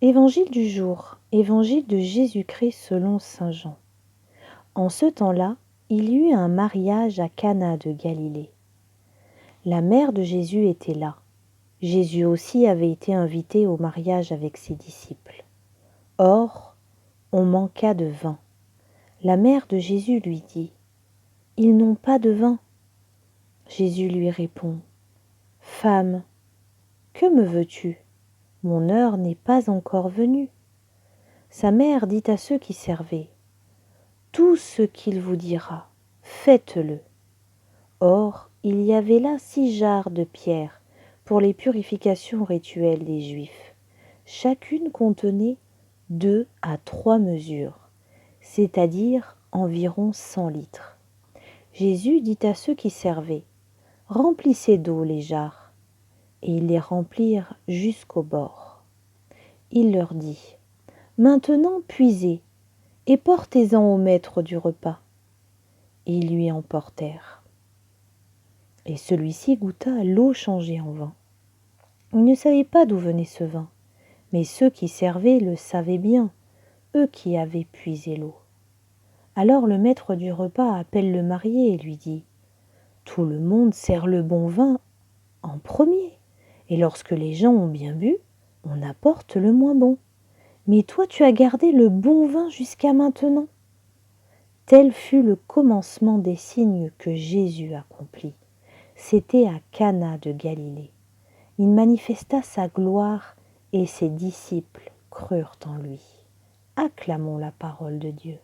Évangile du jour, évangile de Jésus-Christ selon saint Jean. En ce temps-là, il y eut un mariage à Cana de Galilée. La mère de Jésus était là. Jésus aussi avait été invité au mariage avec ses disciples. Or, on manqua de vin. La mère de Jésus lui dit : « Ils n'ont pas de vin. » Jésus lui répond : « Femme, que me veux-tu ? Mon heure n'est pas encore venue. » Sa mère dit à ceux qui servaient : « Tout ce qu'il vous dira, faites-le. » Or, il y avait là 6 jarres de pierre pour les purifications rituelles des Juifs. Chacune contenait 2 à 3 mesures, c'est-à-dire environ 100 litres. Jésus dit à ceux qui servaient : « Remplissez d'eau les jarres. » Et ils les remplirent jusqu'au bord. Il leur dit : « Maintenant puisez et portez-en au maître du repas. » Et ils lui en portèrent. Et celui-ci goûta l'eau changée en vin. Il ne savait pas d'où venait ce vin, mais ceux qui servaient le savaient bien, eux qui avaient puisé l'eau. Alors le maître du repas appelle le marié et lui dit : « Tout le monde sert le bon vin en premier, et lorsque les gens ont bien bu, on apporte le moins bon. Mais toi tu as gardé le bon vin jusqu'à maintenant. » Tel fut le commencement des signes que Jésus accomplit. C'était à Cana de Galilée. Il manifesta sa gloire et ses disciples crurent en lui. Acclamons la parole de Dieu.